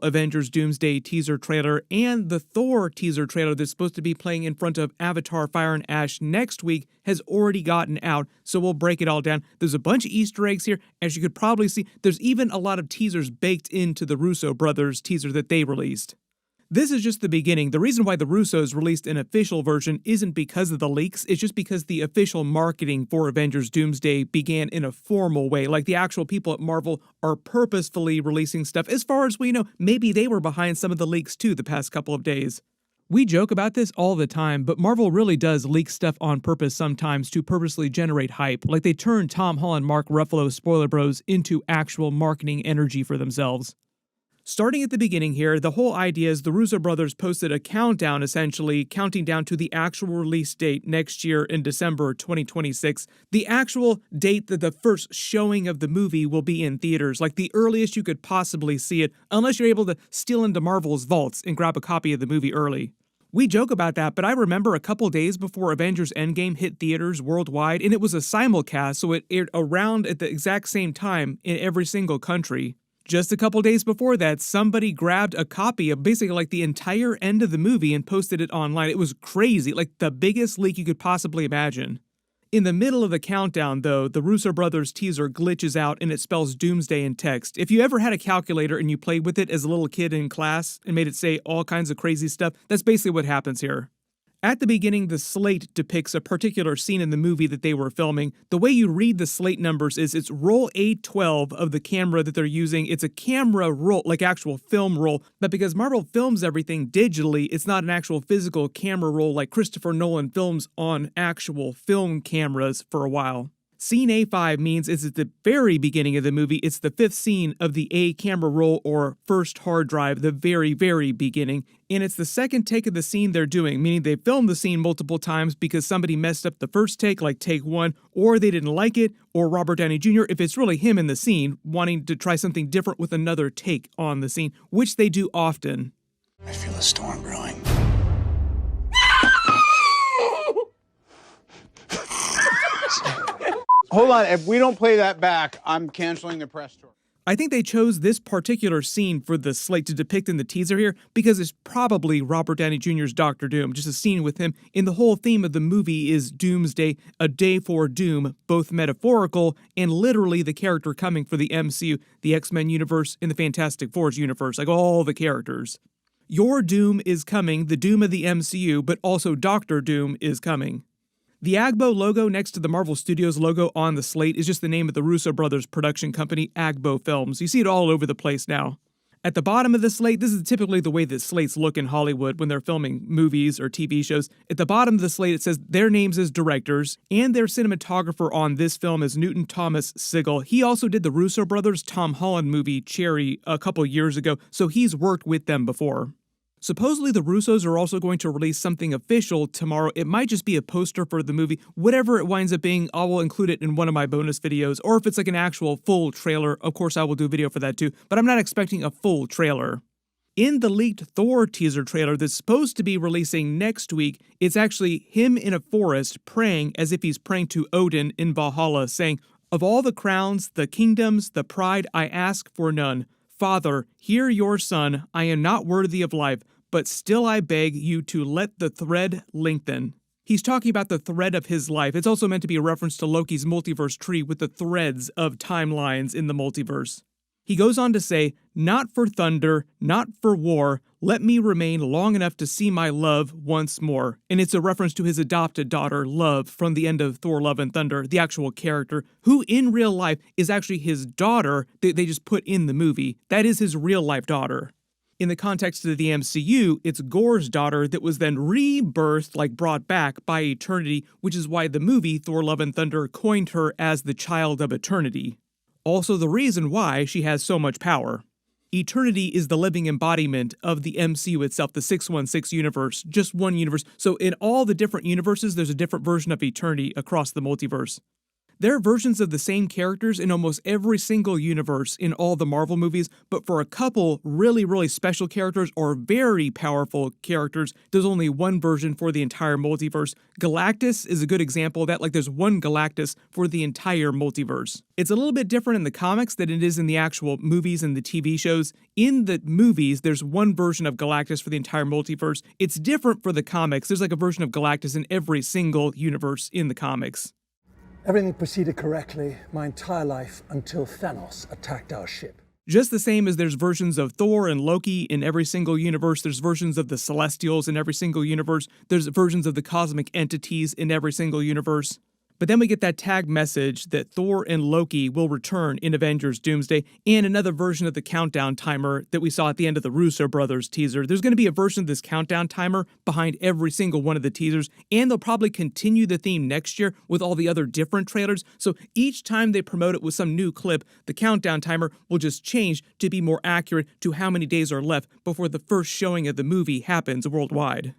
Avengers Doomsday teaser trailer and the Thor teaser trailer that's supposed to be playing in front of Avatar Fire and Ash next week has already gotten out, so we'll break it all down. There's a bunch of Easter eggs here, as you could probably see. There's even a lot of teasers baked into the Russo brothers teaser that they released. This is just the beginning. The reason why the Russos released an official version isn't because of the leaks, it's just because the official marketing for Avengers Doomsday began in a formal way. Like, the actual people at Marvel are purposefully releasing stuff. As far as we know, maybe they were behind some of the leaks too the past couple of days. We joke about this all the time, but Marvel really does leak stuff on purpose sometimes to purposely generate hype. Like, they turned Tom Holland, Mark Ruffalo, Spoiler Bros into actual marketing energy for themselves. Starting at the beginning here, the whole idea is the Russo brothers posted a countdown, essentially, counting down to the actual release date next year in December 2026. The actual date that the first showing of the movie will be in theaters, like the earliest you could possibly see it, unless you're able to steal into Marvel's vaults and grab a copy of the movie early. We joke about that, but I remember a couple days before Avengers Endgame hit theaters worldwide, and it was a simulcast, so it aired around at the exact same time in every single country. Just a couple days before that, somebody grabbed a copy of basically like the entire end of the movie and posted it online. It was crazy, like the biggest leak you could possibly imagine. In the middle of the countdown, though, the Russo brothers teaser glitches out and it spells Doomsday in text. If you ever had a calculator and you played with it as a little kid in class and made it say all kinds of crazy stuff, that's basically what happens here. At the beginning, the slate depicts a particular scene in the movie that they were filming. The way you read the slate numbers is it's roll A12 of the camera that they're using. It's a camera roll, like actual film roll, but because Marvel films everything digitally, it's not an actual physical camera roll like Christopher Nolan films on actual film cameras for a while. Scene A5 means it's at the very beginning of the movie. It's the fifth scene of the A camera roll or first hard drive, the very, very beginning. And it's the second take of the scene they're doing, meaning they filmed the scene multiple times because somebody messed up the first take, like take one, or they didn't like it, or Robert Downey Jr., if it's really him in the scene, wanting to try something different with another take on the scene, which they do often. I feel a storm brewing. Hold on, if we don't play that back, I'm canceling the press tour. I think they chose this particular scene for the slate to depict in the teaser here because it's probably Robert Downey Jr.'s Doctor Doom, just a scene with him, and the whole theme of the movie is Doomsday, a day for doom, both metaphorical and literally the character coming for the MCU, the X-Men universe, and the Fantastic Four's universe, like all the characters. Your doom is coming, the doom of the MCU, but also Doctor Doom is coming. The Agbo logo next to the Marvel Studios logo on the slate is just the name of the Russo brothers' production company, Agbo Films. You see it all over the place now. At the bottom of the slate, this is typically the way that slates look in Hollywood when they're filming movies or TV shows. At the bottom of the slate, it says their names as directors, and their cinematographer on this film is Newton Thomas Sigel. He also did the Russo brothers' Tom Holland movie, Cherry, a couple years ago, so he's worked with them before. Supposedly the Russos are also going to release something official tomorrow. It might just be a poster for the movie. Whatever it winds up being, I will include it in one of my bonus videos. Or if it's like an actual full trailer, of course I will do a video for that too. But I'm not expecting a full trailer. In the leaked Thor teaser trailer that's supposed to be releasing next week, it's actually him in a forest praying as if he's praying to Odin in Valhalla, saying, "Of all the crowns, the kingdoms, the pride, I ask for none. Father, hear your son, I am not worthy of life, but still I beg you to let the thread lengthen." He's talking about the thread of his life. It's also meant to be a reference to Loki's multiverse tree with the threads of timelines in the multiverse. He goes on to say, "Not for thunder, not for war, let me remain long enough to see my love once more." And it's a reference to his adopted daughter, Love, from the end of Thor, Love and Thunder, the actual character, who in real life is actually his daughter that they just put in the movie. That is his real life daughter. In the context of the MCU, it's Gore's daughter that was then rebirthed, like brought back by Eternity, which is why the movie Thor, Love and Thunder coined her as the Child of Eternity. Also the reason why she has so much power. Eternity is the living embodiment of the MCU itself, the 616 universe, just one universe. So in all the different universes, there's a different version of Eternity across the multiverse. There are versions of the same characters in almost every single universe in all the Marvel movies, but for a couple really, really special characters or very powerful characters, there's only one version for the entire multiverse. Galactus is a good example of that, like there's one Galactus for the entire multiverse. It's a little bit different in the comics than it is in the actual movies and the TV shows. In the movies, there's one version of Galactus for the entire multiverse. It's different for the comics. There's like a version of Galactus in every single universe in the comics. Everything proceeded correctly my entire life until Thanos attacked our ship. Just the same as there's versions of Thor and Loki in every single universe, there's versions of the Celestials in every single universe, there's versions of the cosmic entities in every single universe. But then we get that tag message that Thor and Loki will return in Avengers Doomsday, and another version of the countdown timer that we saw at the end of the Russo brothers teaser. There's going to be a version of this countdown timer behind every single one of the teasers, and they'll probably continue the theme next year with all the other different trailers. So each time they promote it with some new clip, the countdown timer will just change to be more accurate to how many days are left before the first showing of the movie happens worldwide.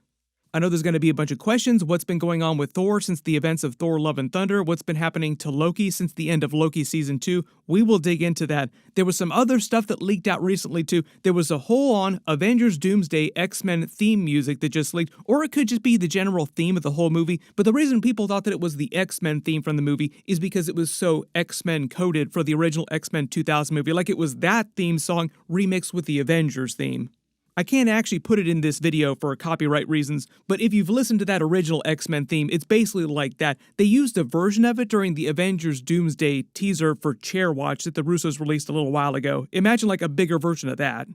I know there's going to be a bunch of questions. What's been going on with Thor since the events of Thor Love and Thunder? What's been happening to Loki since the end of Loki Season 2? We will dig into that. There was some other stuff that leaked out recently too. There was a whole-on Avengers Doomsday X-Men theme music that just leaked, or it could just be the general theme of the whole movie. But the reason people thought that it was the X-Men theme from the movie is because it was so X-Men coded for the original X-Men 2000 movie. Like it was that theme song remixed with the Avengers theme. I can't actually put it in this video for copyright reasons, but if you've listened to that original X-Men theme, it's basically like that. They used a version of it during the Avengers Doomsday teaser for Chair Watch that the Russos released a little while ago. Imagine like a bigger version of that.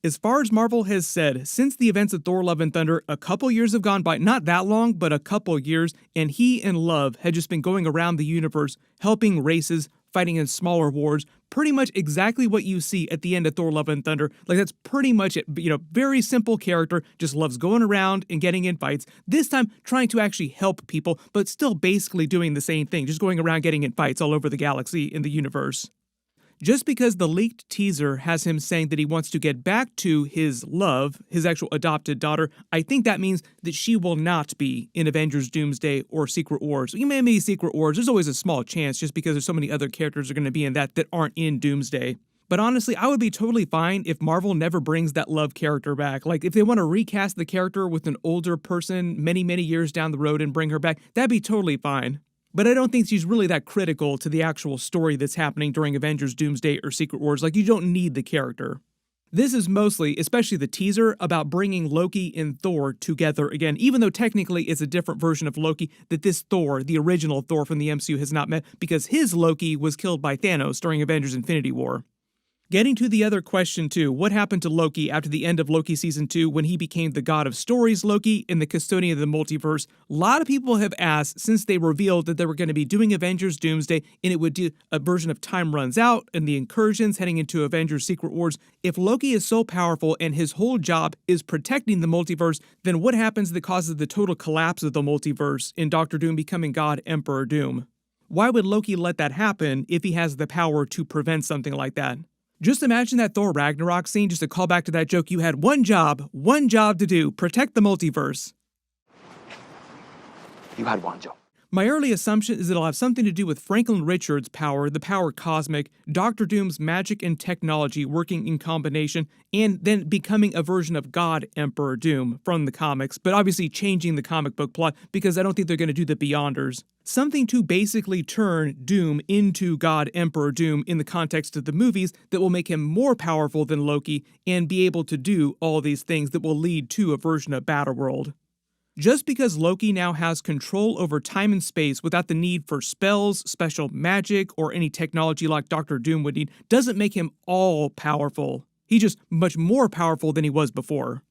As far as Marvel has said, since the events of Thor Love and Thunder, a couple years have gone by, not that long, but a couple years, and he and Love had just been going around the universe, helping races, fighting in smaller wars, pretty much exactly what you see at the end of Thor Love and Thunder. Like that's pretty much it, very simple character, just loves going around and getting in fights. This time trying to actually help people, but still basically doing the same thing, just going around getting in fights all over the galaxy in the universe. Just because the leaked teaser has him saying that he wants to get back to his love, his actual adopted daughter, I think that means that she will not be in Avengers Doomsday or Secret Wars. You may be Secret Wars, there's always a small chance just because there's so many other characters are going to be in that aren't in Doomsday. But honestly, I would be totally fine if Marvel never brings that love character back. Like, if they want to recast the character with an older person many, many years down the road and bring her back, that'd be totally fine. But I don't think she's really that critical to the actual story that's happening during Avengers Doomsday or Secret Wars. Like, you don't need the character. This is mostly, especially the teaser, about bringing Loki and Thor together again, even though technically it's a different version of Loki that this Thor, the original Thor from the MCU, has not met because his Loki was killed by Thanos during Avengers Infinity War. Getting to the other question too, what happened to Loki after the end of Loki Season 2 when he became the God of Stories Loki and the custodian of the multiverse? A lot of people have asked since they revealed that they were going to be doing Avengers Doomsday and it would do a version of Time Runs Out and the incursions heading into Avengers Secret Wars. If Loki is so powerful and his whole job is protecting the multiverse, then what happens that causes the total collapse of the multiverse in Doctor Doom becoming God Emperor Doom? Why would Loki let that happen if he has the power to prevent something like that? Just imagine that Thor Ragnarok scene, just to call back to that joke, you had one job to do, protect the multiverse. You had one job. My early assumption is it'll have something to do with Franklin Richards' power, the power cosmic, Doctor Doom's magic and technology working in combination, and then becoming a version of God Emperor Doom from the comics, but obviously changing the comic book plot because I don't think they're going to do the Beyonders. Something to basically turn Doom into God Emperor Doom in the context of the movies that will make him more powerful than Loki and be able to do all these things that will lead to a version of Battleworld. Just because Loki now has control over time and space without the need for spells, special magic, or any technology like Doctor Doom would need, doesn't make him all powerful. He's just much more powerful than he was before.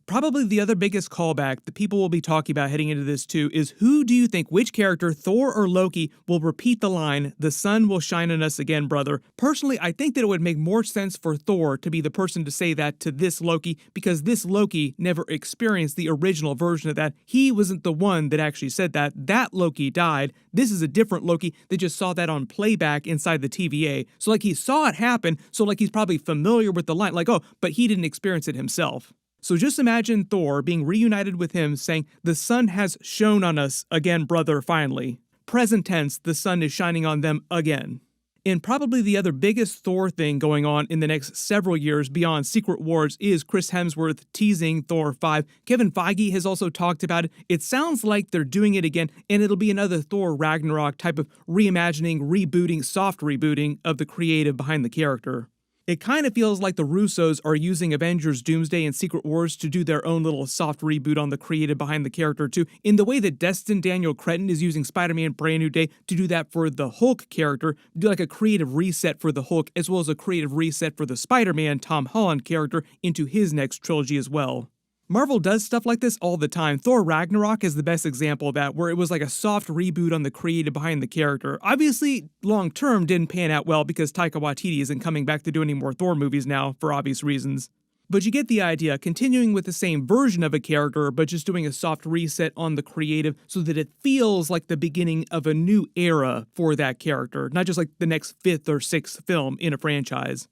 Probably the other biggest callback that people will be talking about heading into this too is who do you think, which character, Thor or Loki, will repeat the line, "The sun will shine on us again, brother"? Personally, I think that it would make more sense for Thor to be the person to say that to this Loki because this Loki never experienced the original version of that. He wasn't the one that actually said that. That Loki died. This is a different Loki that just saw that on playback inside the TVA. So like he saw it happen, so like he's probably familiar with the line, like, oh, but he didn't experience it himself. So just imagine Thor being reunited with him saying, "The sun has shone on us again, brother, finally." present tense, the sun is shining on them again. And probably the other biggest Thor thing going on in the next several years beyond Secret Wars is Chris Hemsworth teasing Thor 5. Kevin Feige has also talked about it. It sounds like they're doing it again, and it'll be another Thor Ragnarok type of reimagining, rebooting, soft rebooting of the creative behind the character. It kind of feels like the Russos are using Avengers Doomsday and Secret Wars to do their own little soft reboot on the creative behind the character too, in the way that Destin Daniel Cretton is using Spider-Man Brand New Day to do that for the Hulk character, do like a creative reset for the Hulk as well as a creative reset for the Spider-Man Tom Holland character into his next trilogy as well. Marvel does stuff like this all the time. Thor Ragnarok is the best example of that, where it was like a soft reboot on the creative behind the character. Obviously, long-term didn't pan out well because Taika Waititi isn't coming back to do any more Thor movies now, for obvious reasons. But you get the idea, continuing with the same version of a character, but just doing a soft reset on the creative so that it feels like the beginning of a new era for that character, not just like the next 5th or 6th film in a franchise.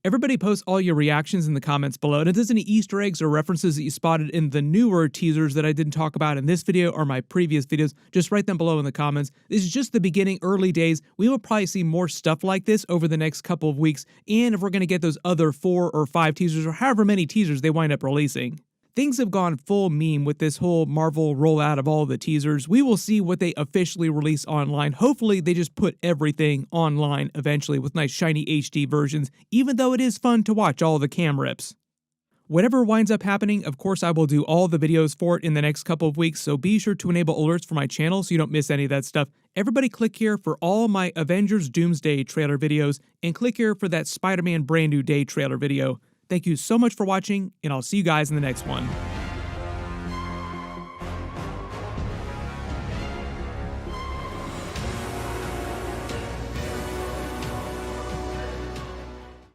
Everybody post all your reactions in the comments below, and if there's any Easter eggs or references that you spotted in the newer teasers that I didn't talk about in this video or my previous videos, just write them below in the comments. This is just the beginning, early days. We will probably see more stuff like this over the next couple of weeks, and if we're going to get those other 4 or 5 teasers or however many teasers they wind up releasing. Things have gone full meme with this whole Marvel rollout of all the teasers. We will see what they officially release online. Hopefully they just put everything online eventually with nice shiny HD versions, even though it is fun to watch all the cam rips. Whatever winds up happening, of course I will do all the videos for it in the next couple of weeks, so be sure to enable alerts for my channel so you don't miss any of that stuff. Everybody click here for all my Avengers Doomsday trailer videos, and click here for that Spider-Man Brand New Day trailer video. Thank you so much for watching, and I'll see you guys in the next one.